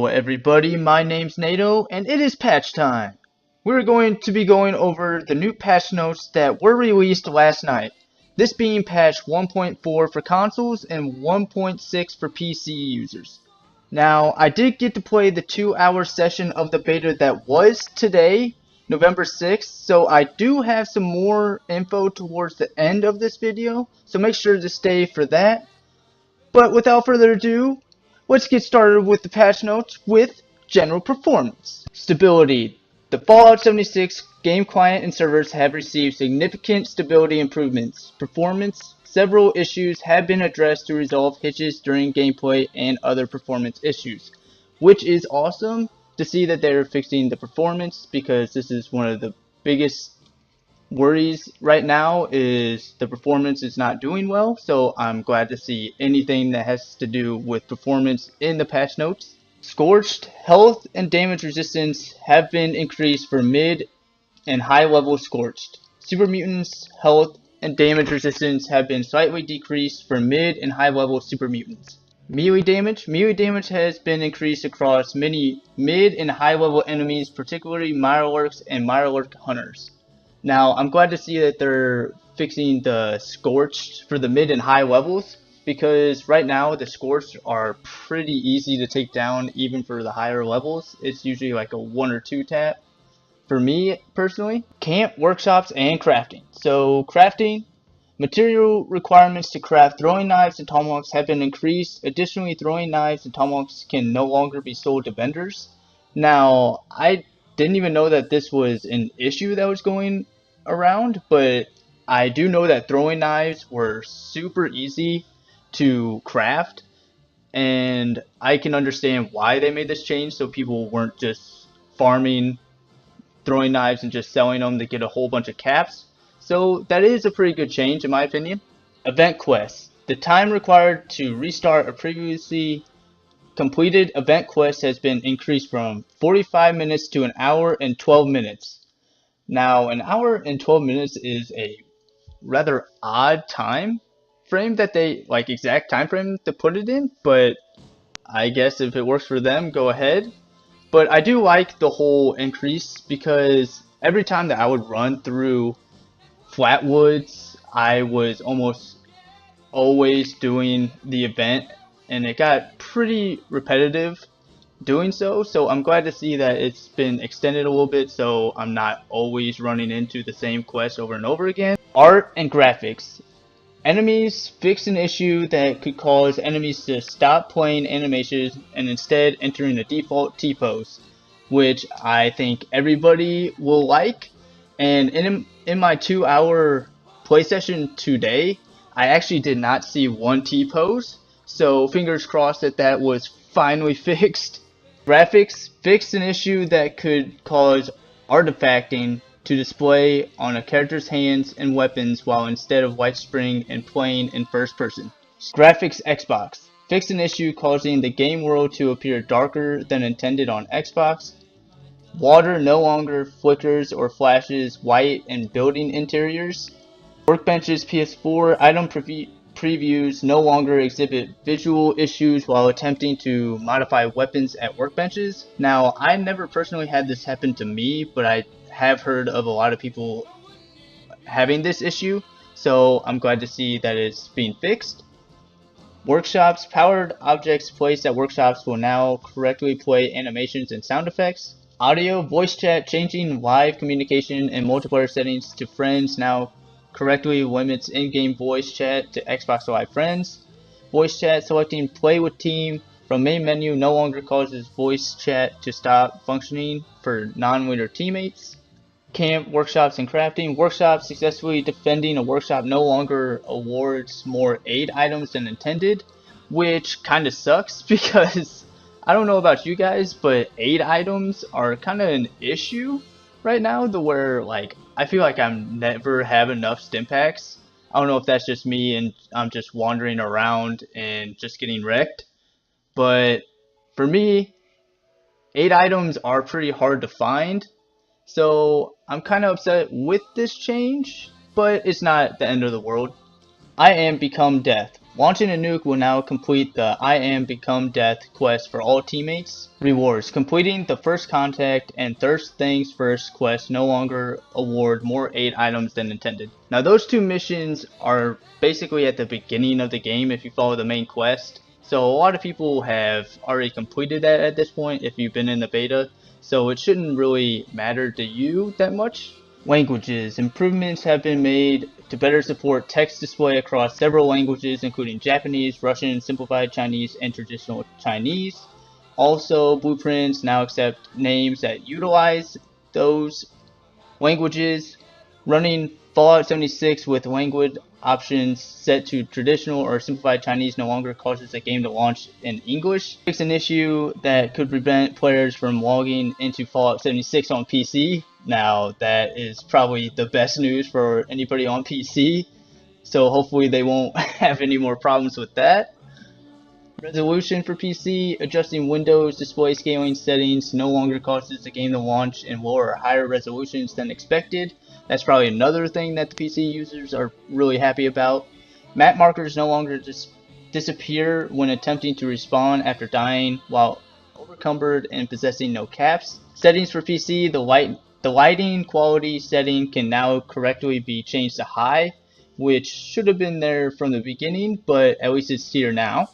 everybody, my name's Nato, and it is patch time. We're going to be going over the new patch notes that were released last night. This being patch 1.4 for consoles and 1.6 for PC users. Now, I did get to play the 2-hour session of the beta that was today, November 6th, so I do have some more info towards the end of this video, so make sure to stay for that. But without further ado, let's get started with the patch notes with general performance. Stability. The Fallout 76 game client and servers have received significant stability improvements. Performance. Several issues have been addressed to resolve hitches during gameplay and other performance issues, which is awesome to see that they're fixing the performance, because this is one of the biggest worries right now is the performance is not doing well, so I'm glad to see anything that has to do with performance in the patch notes. Scorched. Health and damage resistance have been increased for mid and high level Scorched. Super Mutants' health and damage resistance have been slightly decreased for mid and high level Super Mutants. Melee damage. Melee damage has been increased across many mid and high level enemies, particularly Mirelurks and Mirelurk Hunters. Now, I'm glad to see that they're fixing the Scorched for the mid and high levels, because right now the Scorched are pretty easy to take down even for the higher levels. It's usually like a 1 or 2 tap for me personally. Camp, workshops, and crafting. So crafting, material requirements to craft throwing knives and tomahawks have been increased. Additionally, throwing knives and tomahawks can no longer be sold to vendors. Now, I didn't even know that this was an issue that was going around, but I do know that throwing knives were super easy to craft, and I can understand why they made this change, so people weren't just farming throwing knives and just selling them to get a whole bunch of caps. So that is a pretty good change in my opinion. Event quests. The time required to restart a previously completed event quest has been increased from 45 minutes to an hour and 12 minutes. Now, an hour and 12 minutes is a rather odd time frame that they, like, exact time frame to put it in, but I guess if it works for them, go ahead. But I do like the whole increase, because every time that I would run through Flatwoods, I was almost always doing the event, and it got pretty repetitive doing so. So I'm glad to see that it's been extended a little bit, so I'm not always running into the same quest over and over again. Art and graphics. Enemies fix an issue that could cause enemies to stop playing animations and instead entering a default T-pose, which I think everybody will like. And in my 2-hour play session today, I actually did not see one T-pose, so fingers crossed that that was finally fixed. Graphics fixed an issue that could cause artifacting to display on a character's hands and weapons while instead of white spring and playing in first person. Graphics Xbox fixed an issue causing the game world to appear darker than intended on Xbox. Water no longer flickers or flashes white in building interiors. Workbench's PS4 item previews no longer exhibit visual issues while attempting to modify weapons at workbenches. Now, I never personally had this happen to me, but I have heard of a lot of people having this issue, so I'm glad to see that it's being fixed. Workshops. Powered objects placed at workshops will now correctly play animations and sound effects. Audio. Voice chat changing live communication and multiplayer settings to friends now correctly limits in-game voice chat to Xbox Live friends. Voice chat selecting play with team from main menu no longer causes voice chat to stop functioning for non-winner teammates. Camp, workshops, and crafting. Workshops successfully defending a workshop no longer awards more aid items than intended, which kind of sucks, because I don't know about you guys, but aid items are kind of an issue right now, to where, like, I feel like I never have enough stim packs. I don't know if that's just me and I'm just wandering around and just getting wrecked, but for me, aid items are pretty hard to find. So I'm kind of upset with this change, but it's not the end of the world. I am Become Death. Launching a nuke will now complete the I Am Become Death quest for all teammates. Rewards. Completing the first contact and Thirst Things First quest no longer award more aid items than intended. Now those two missions are basically at the beginning of the game if you follow the main quest. So a lot of people have already completed that at this point if you've been in the beta. So it shouldn't really matter to you that much. Languages. Improvements have been made to better support text display across several languages including Japanese, Russian, Simplified Chinese, and Traditional Chinese. Also, blueprints now accept names that utilize those languages. Running Fallout 76 with language options set to Traditional or Simplified Chinese no longer causes the game to launch in English. Fix an issue that could prevent players from logging into Fallout 76 on PC. Now that is probably the best news for anybody on PC, so hopefully they won't have any more problems with that. Resolution for PC, adjusting Windows display scaling settings no longer causes the game to launch in lower or higher resolutions than expected. That's probably another thing that the PC users are really happy about. Map markers no longer disappear when attempting to respawn after dying while overcumbered and possessing no caps. Settings for PC, the lighting quality setting can now correctly be changed to high, which should have been there from the beginning, but at least it's here now.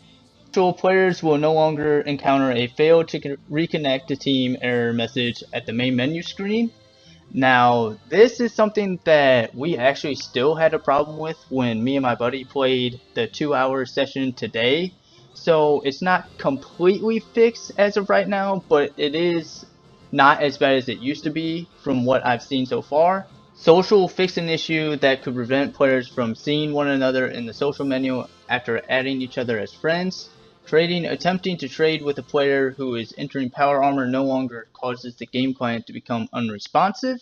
Actual players will no longer encounter a failed to reconnect to team error message at the main menu screen. Now, this is something that we actually still had a problem with when me and my buddy played the 2-hour session today. So it's not completely fixed as of right now, but it is not as bad as it used to be from what I've seen so far. Social fixed an issue that could prevent players from seeing one another in the social menu after adding each other as friends. Trading, attempting to trade with a player who is entering power armor no longer causes the game client to become unresponsive.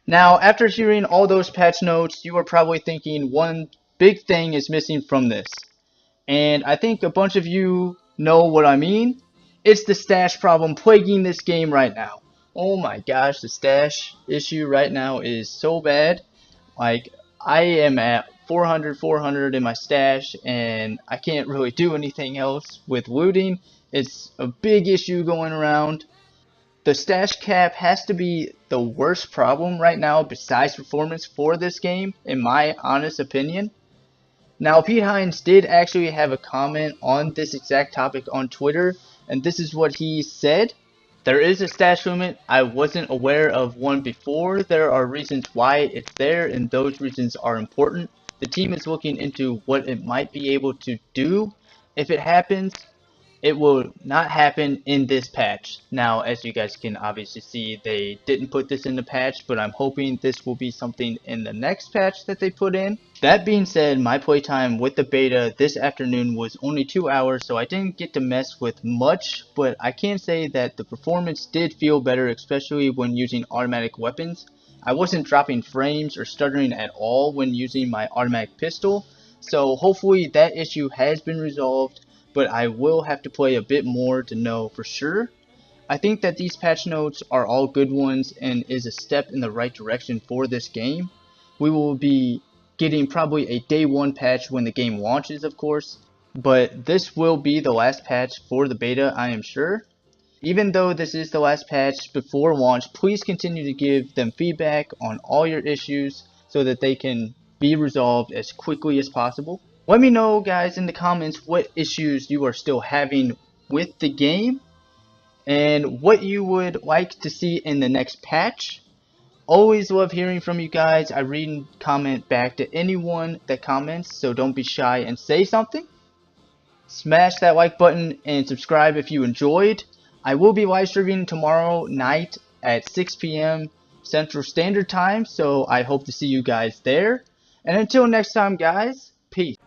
Now, after hearing all those patch notes, you are probably thinking one big thing is missing from this. And I think a bunch of you know what I mean. It's the stash problem plaguing this game right now. Oh my gosh, the stash issue right now is so bad. Like, I am at 400 in my stash and I can't really do anything else with looting. It's a big issue going around. The stash cap has to be the worst problem right now besides performance for this game, in my honest opinion. Now, Pete Hines did actually have a comment on this exact topic on Twitter, and this is what he said. There is a stash limit. I wasn't aware of one before. There are reasons why it's there, and those reasons are important. The team is looking into what it might be able to do. If it happens, it will not happen in this patch. Now, as you guys can obviously see, they didn't put this in the patch, but I'm hoping this will be something in the next patch that they put in. That being said, my playtime with the beta this afternoon was only 2 hours, so I didn't get to mess with much, but I can say that the performance did feel better, especially when using automatic weapons. I wasn't dropping frames or stuttering at all when using my automatic pistol, so hopefully that issue has been resolved, but I will have to play a bit more to know for sure. I think that these patch notes are all good ones and is a step in the right direction for this game. We will be getting probably a day 1 patch when the game launches, of course, but this will be the last patch for the beta, I am sure. Even though this is the last patch before launch, please continue to give them feedback on all your issues so that they can be resolved as quickly as possible. Let me know, guys, in the comments what issues you are still having with the game and what you would like to see in the next patch. Always love hearing from you guys. I read and comment back to anyone that comments, so don't be shy and say something. Smash that like button and subscribe if you enjoyed. I will be live streaming tomorrow night at 6 p.m. Central Standard Time, so I hope to see you guys there. And until next time, guys, peace.